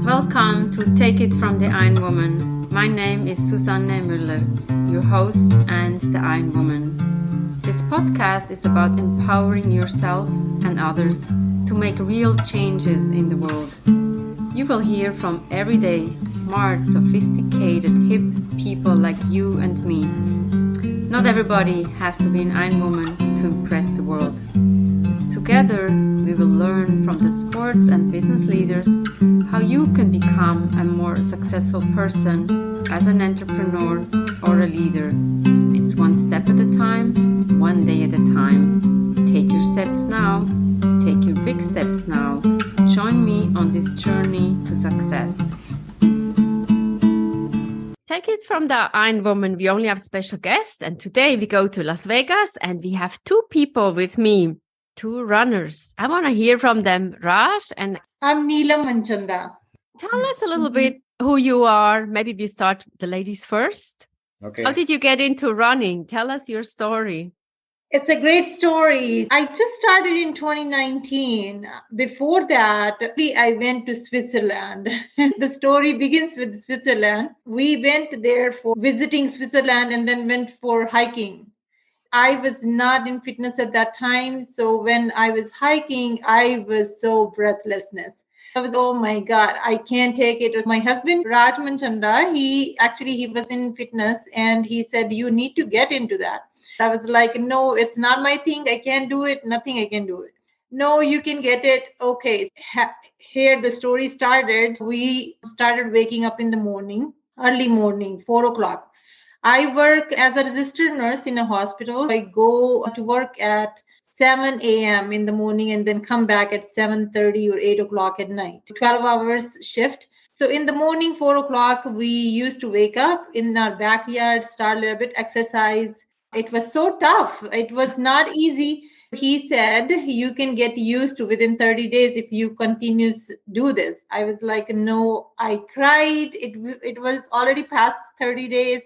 Welcome to Take It from the Iron Woman. My name is Susanne Müller, your host and the Iron Woman. This podcast is about empowering yourself and others to make real changes in the world. You will hear from everyday, smart, sophisticated, hip people like you and me. Not everybody has to be an Iron Woman to impress the world. Together, we will learn from the sports and business leaders how you can become a more successful person as an entrepreneur or a leader. It's one step at a time, one day at a time. Take your steps now. Take your big steps now. Join me on this journey to success. Take it from the Iron Woman. We only have special guests, and today we go to Las Vegas and we have two people with me. Two runners. I want to hear from them. Raj and I'm Neelam, Manchanda. Tell us a little bit who you are. Maybe we start the ladies first. Okay. How did you get into running? Tell us your story. It's a great story. I just started in 2019. Before that, I went to Switzerland. The story begins with Switzerland. We went there for visiting Switzerland and then went for hiking. I was not in fitness at that time. So when I was hiking, I was so breathlessness. I was, oh my God, I can't take it. My husband, Raj Manchanda, he was in fitness and he said, you need to get into that. I was like, no, it's not my thing. I can't do it. Nothing I can do it. No, you can get it. Okay. Here the story started. We started waking up in the morning, early morning, 4:00. I work as a registered nurse in a hospital. I go to work at 7 a.m. in the morning and then come back at 7:30 or 8 o'clock at night. 12 hours shift. So in the morning, 4:00, we used to wake up in our backyard, start a little bit, exercise. It was so tough. It was not easy. He said, you can get used to within 30 days if you continue to do this. I was like, no, I cried. It was already past 30 days.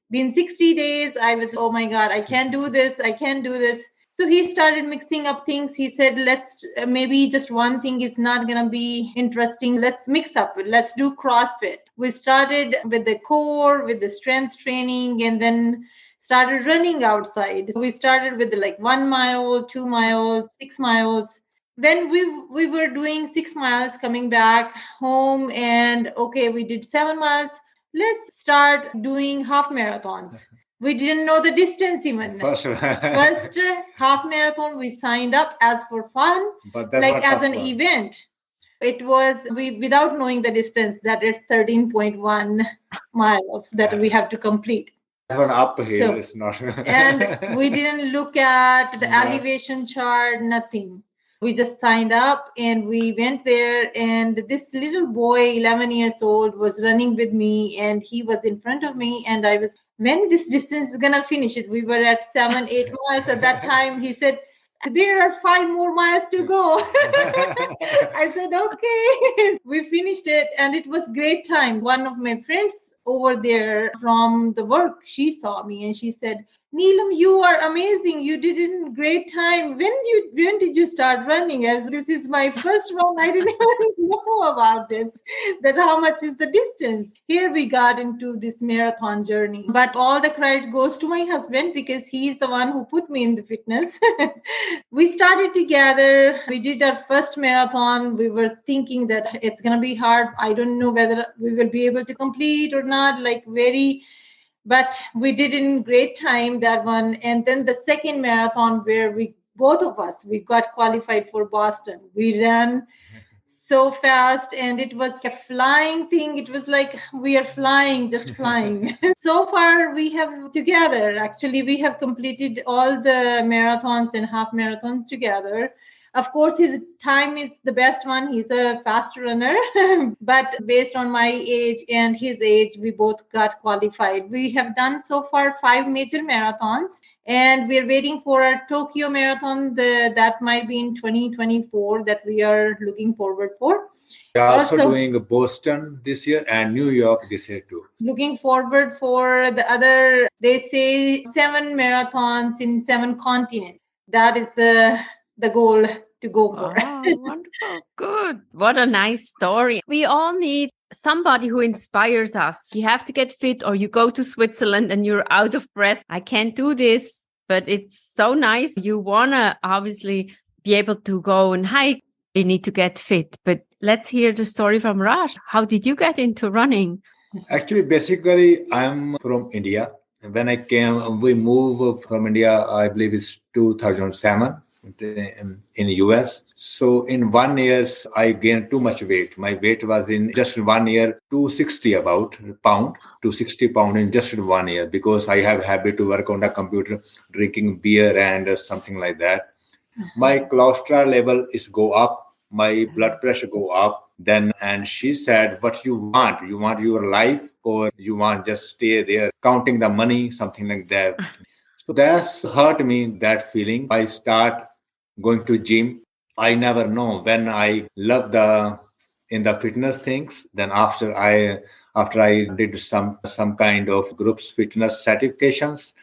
Been 60 days. I was, oh my God, I can't do this. I can't do this. So he started mixing up things. He said, let's maybe just one thing is not going to be interesting. Let's mix up. Let's do CrossFit. We started with the core, with the strength training, and then started running outside. We started with like 1 mile, 2 miles, 6 miles. When we were doing 6 miles coming back home and okay, we did 7 miles. Let's start doing half marathons. We didn't know the distance even. First half marathon, we signed up as for fun, like as an event. It was without knowing the distance that it's 13.1 miles that we have to complete. One uphill is not. And we didn't look at the elevation chart, nothing. We just signed up and we went there, and this little boy, 11 years old, was running with me and he was in front of me, and I was, when this distance is gonna finish it, we were at 7-8 miles at that time. He said, there are 5 more miles to go. I said, okay. We finished it and it was great time. One of my friends over there from the work, she saw me and she said, Neelam, you are amazing. You did it in great time. When did you start running? As this is my first run. I didn't even know about this, that how much is the distance. Here we got into this marathon journey. But all the credit goes to my husband because he's the one who put me in the fitness. We started together. We did our first marathon. We were thinking that it's going to be hard. I don't know whether we will be able to complete or not, but we did it in great time, that one. And then the second marathon where both of us got qualified for Boston. We ran so fast and it was a flying thing. It was like we are flying, just flying. So far we have together, actually, we have completed all the marathons and half marathons together. Of course, his time is the best one. He's a fast runner. But based on my age and his age, we both got qualified. We have done so far 5 major marathons. And we're waiting for a Tokyo Marathon that might be in 2024 that we are looking forward for. We're also doing Boston this year and New York this year too. Looking forward for the other, they say 7 marathons in 7 continents. That is the the goal to go for. Oh, wonderful. Good. What a nice story. We all need somebody who inspires us. You have to get fit or you go to Switzerland and you're out of breath. I can't do this, but it's so nice. You want to obviously be able to go and hike. You need to get fit. But let's hear the story from Raj. How did you get into running? Actually, basically, I'm from India. When I came, we moved from India, I believe it's 2007 in US. So in 1 year, I gained too much weight. My weight was in just 1 year, 260 about pound, 260 pound in just 1 year because I have habit to work on the computer, drinking beer and something like that. My cholesterol level is go up, my blood pressure go up. Then and she said, what you want your life or you want just stay there counting the money, something like that. So that's hurt me, that feeling. I start going to gym. I never know when I love the in the fitness things. Then after I did some kind of groups fitness certifications,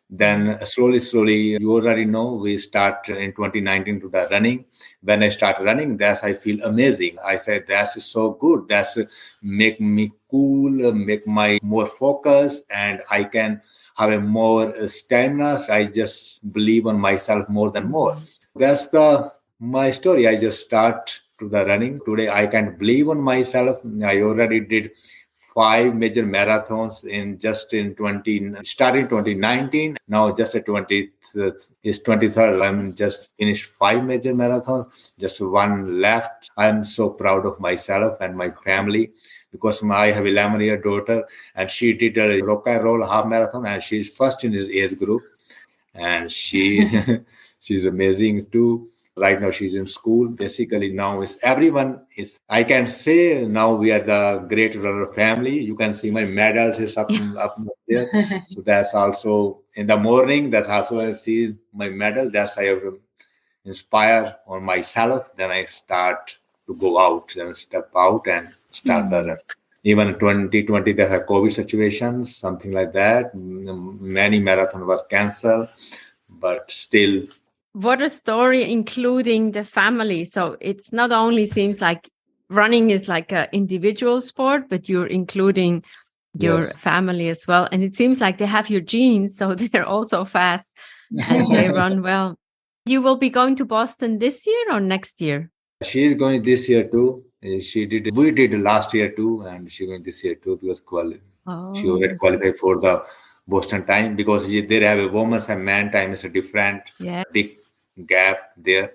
then slowly, you already know, we start in 2019 to the running. When I start running, that's I feel amazing. I said that's so good. That's make me cool, make my more focus, and I can have a more stamina. I just believe on myself more than more. That's the my story. I just start to the running. Today I can believe on myself. I already did five major marathons in 20 starting 2019. Now just at 20 is 23rd. I'm just finished five major marathons, just one left. I'm so proud of myself and my family because I have 11-year daughter and she did a rock and roll half marathon and she's first in his age group and she's amazing too. Right now she's in school. Basically now is everyone is I can say now we are the great runner family. You can see my medals is up there. So that's also in the morning. That's also I see my medal. That's I have to inspire on myself. Then I start to go out and step out and start the run. Even 2020 there are COVID situations, something like that. Many marathon was cancelled, but still. What a story, including the family. So it's not only seems like running is like an individual sport, but you're including your Yes. family as well. And it seems like they have your genes, so they're also fast and they run well. You will be going to Boston this year or next year? She is going this year too. We did last year too, and she going this year too because she already Oh, qualified for the Boston time because they have a women's and man time is a different yeah. big gap there.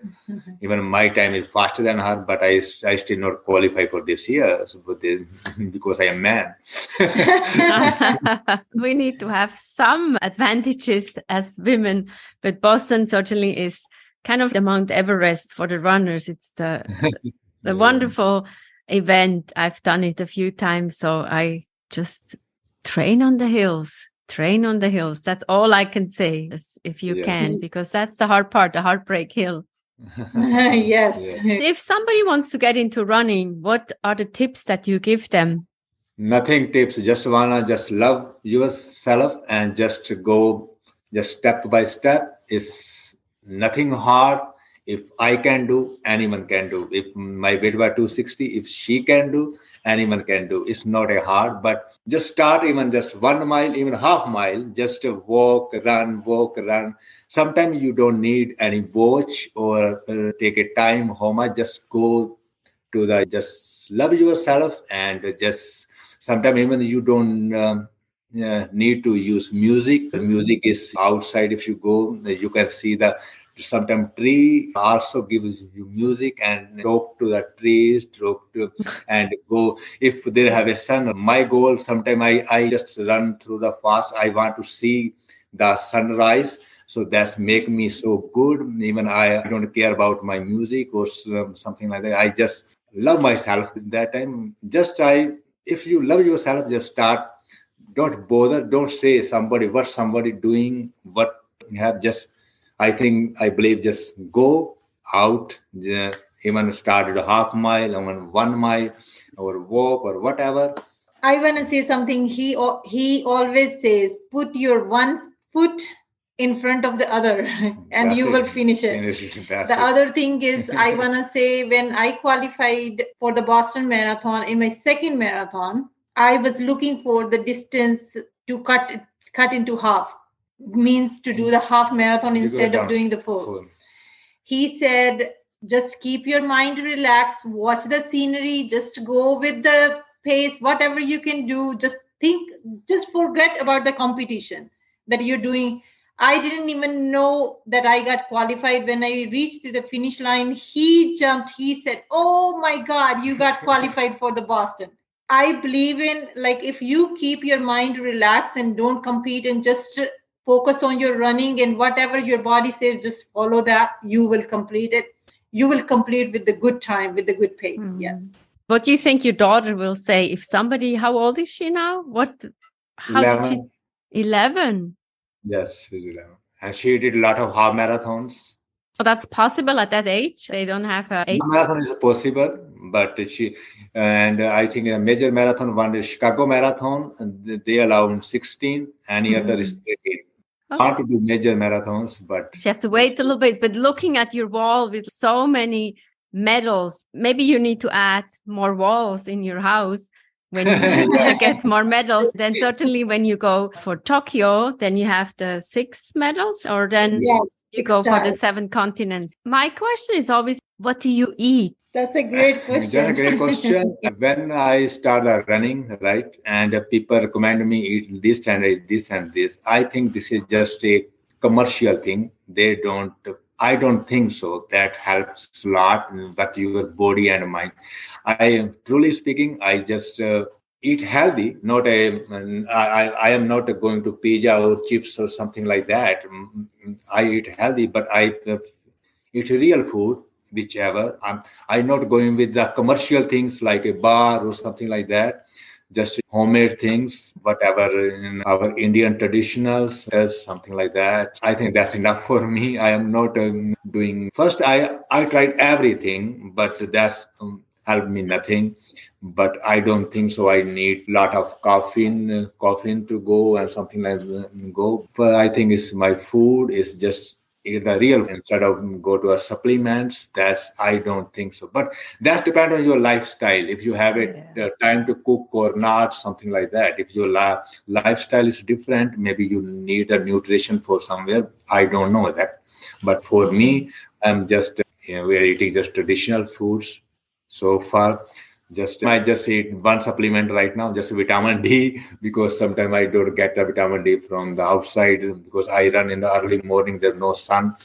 Even my time is faster than her, but I still not qualify for this year because I am man. We need to have some advantages as women, but Boston certainly is kind of the Mount Everest for the runners. It's the wonderful event. I've done it a few times, so I just train on the hills. Train on the hills. That's all I can say, if you can, because that's the hard part, the heartbreak hill. Yes. If somebody wants to get into running, what are the tips that you give them? Nothing tips. Just wanna just love yourself and just go just step by step. It's nothing hard. If I can do, anyone can do. If my weight was 260, if she can do, anyone can do. It's not a hard, but just start even just 1 mile, even half mile, just walk, run. Sometimes you don't need any watch or take a time. How much? Just go to the just love yourself and just sometimes even you don't need to use music. The music is outside. If you go, you can see the sometimes tree also gives you music and talk to the trees, talk to and go. If they have a sun, my goal sometimes I just run through the fast. I want to see the sunrise. So that's make me so good. Even I don't care about my music or something like that. I just love myself that time. If you love yourself, just start. Don't bother. Don't say somebody doing, what you have. Just, I believe, just go out, even start at a half mile, even 1 mile, or walk or whatever. I want to say something. He always says, put your one foot in front of the other and you will finish it. The other thing is, I want to say, when I qualified for the Boston Marathon, in my second marathon, I was looking for the distance to cut into half, means to do the half marathon instead of doing the full. He said, just keep your mind relaxed, watch the scenery, just go with the pace, whatever you can do. Just forget about the competition that you're doing. I didn't even know that I got qualified. When I reached the finish line, he jumped. He said, oh my God, you got qualified for the Boston. I believe in, like, if you keep your mind relaxed and don't compete and just focus on your running and whatever your body says, just follow that, you will complete it. You will complete with the good time, with the good pace. Yes. What do you think your daughter will say if somebody, how old is she now? How 11. did she? 11. Yes, she's 11. And she did a lot of half marathons. Oh, that's possible at that age? They don't have a age? Marathon is possible, but I think a major marathon, one is Chicago Marathon, and they allow 16, any other is 18. Hard to do major marathons, but she has to wait a little bit. But looking at your wall with so many medals, maybe you need to add more walls in your house when you get more medals. Then certainly when you go for Tokyo, then you have the 6 medals, or then you go for the 7 continents. My question is always, what do you eat? That's a great question. That's a great question. When I started running, right, and people recommend me eat this and this and this, I think this is just a commercial thing. I don't think so. That helps a lot, but your body and mind. Truly speaking, I just eat healthy. I am not going to pizza or chips or something like that. I eat healthy, but I eat real food. Whichever. I'm not going with the commercial things like a bar or something like that. Just homemade things, whatever in our Indian traditionals, something like that. I think that's enough for me. I am not doing. First, I tried everything, but that's helped me nothing. But I don't think so. I need a lot of caffeine to go and something like that go. But I think it's my food is just the real instead of go to a supplements. I don't think so, but that depends on your lifestyle. If you have time to cook or not, something like that. If your lifestyle is different, maybe you need a nutrition for somewhere. I don't know that, but for me, I'm just we're eating just traditional foods so far. I just eat one supplement right now, just vitamin D, because sometimes I don't get the vitamin D from the outside because I run in the early morning. There's no sun.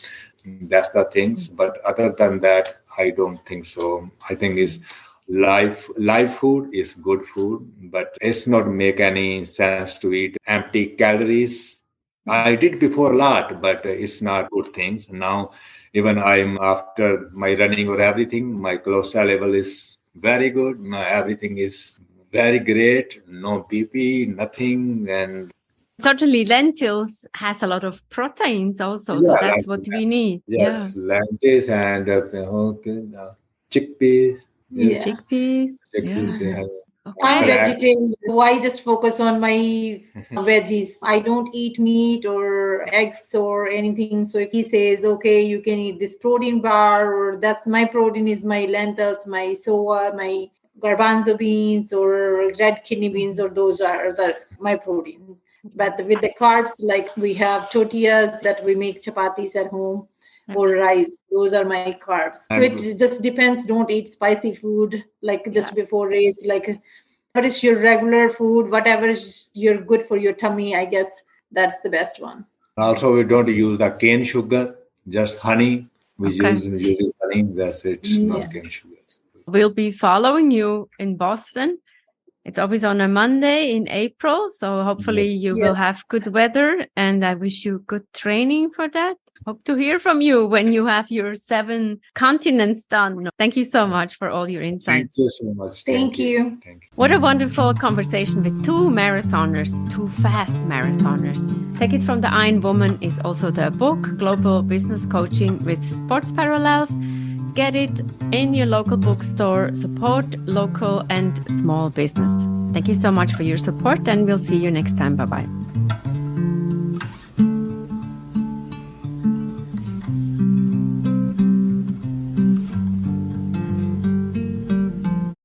That's the things. But other than that, I don't think so. I think is live food is good food, but it's not make any sense to eat empty calories. I did before a lot, but it's not good things. Now, even I'm after my running or everything, my cholesterol level is very good. Everything is very great. No BP, nothing. And certainly lentils has a lot of proteins also. So that's what we need. Yes, lentils and chickpeas. Chickpeas. I'm vegetarian. Why just focus on my veggies? I don't eat meat or eggs or anything. So if he says, okay, you can eat this protein bar, or that's my protein is my lentils, my soya, my garbanzo beans or red kidney beans, or those are my protein. But with the carbs, like we have tortillas that we make chapatis at home, or rice. Those are my carbs. So it just depends. Don't eat spicy food like just before race. Like what is your regular food? Whatever is you're good for your tummy, I guess that's the best one. Also, we don't use the cane sugar, just honey. We use honey. That's it. Not cane sugar. We'll be following you in Boston. It's always on a Monday in April. So hopefully you will have good weather, and I wish you good training for that. Hope to hear from you when you have your 7 continents done. Thank you so much for all your insights. Thank you so much. Thank you. What a wonderful conversation with 2 marathoners, 2 fast marathoners. Take It From the Iron Woman is also the book, Global Business Coaching with Sports Parallels. Get it in your local bookstore. Support local and small business. Thank you so much for your support, and we'll see you next time. Bye-bye.